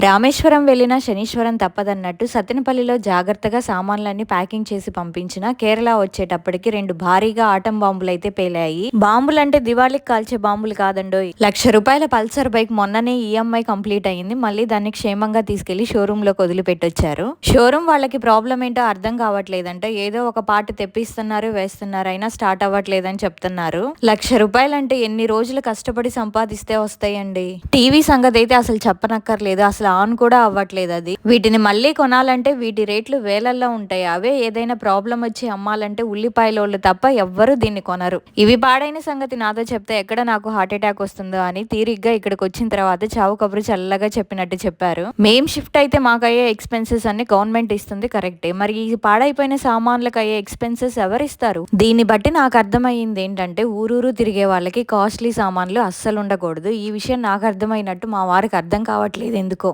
రామేశ్వరం వెళ్ళినా శనీశ్వరం తప్పదన్నట్టు సత్తెనపల్లిలో జాగ్రత్తగా సామాన్లన్నీ ప్యాకింగ్ చేసి పంపించిన కేరళ వచ్చేటప్పటికి 2 భారీగా ఆటం బాంబులైతే పేలాయి. బాంబులంటే దివాళికి కాల్చే బాంబులు కాదండోయ్. ₹1,00,000 పల్సర్ బైక్ మొన్ననే ఈఎంఐ కంప్లీట్ అయ్యింది. మళ్ళీ దాన్ని క్షేమంగా తీసుకెళ్లి షోరూమ్ లోకి వదిలిపెట్టొచ్చారు. షోరూమ్ వాళ్ళకి ప్రాబ్లం ఏంటో అర్థం కావట్లేదంట. ఏదో ఒక పార్ట్ తెప్పిస్తున్నారు వేస్తున్నారు, అయినా స్టార్ట్ అవ్వట్లేదని చెప్తున్నారు. ₹1,00,000 అంటే ఎన్ని రోజులు కష్టపడి సంపాదిస్తే వస్తాయండి. టీవీ సంగతి అయితే అసలు చెప్పనక్కర్లేదు. అసలు ఆన్ కూడా అవ్వట్లేదు అది. వీటిని మళ్ళీ కొనాలంటే వీటి రేట్లు వేలల్లో ఉంటాయి. అవే ఏదైనా ప్రాబ్లం వచ్చి అమ్మాలంటే ఉల్లిపాయలోళ్ళు తప్ప ఎవ్వరూ దీన్ని కొనరు. ఇవి పాడైన సంగతి నాతో చెప్తే ఎక్కడ నాకు హార్ట్ అటాక్ వస్తుందో అని తీరిగ్గా ఇక్కడికి వచ్చిన తర్వాత చావు కబురు చల్లగా చెప్పినట్టు చెప్పారు. మేం షిఫ్ట్ అయితే మాకయ్యే ఎక్స్పెన్సెస్ అన్ని గవర్నమెంట్ ఇస్తుంది కరెక్టే, మరి ఈ పాడైపోయిన సామాన్లకు అయ్యే ఎక్స్పెన్సెస్ ఎవరిస్తారు? దీన్ని బట్టి నాకు అర్థమయ్యింది ఏంటంటే ఊరూరు తిరిగే వాళ్ళకి కాస్ట్లీ సామాన్లు అస్సలు ఉండకూడదు. ఈ విషయం నాకు అర్థమైనట్టు మా వారికి అర్థం కావట్లేదు ఎందుకో.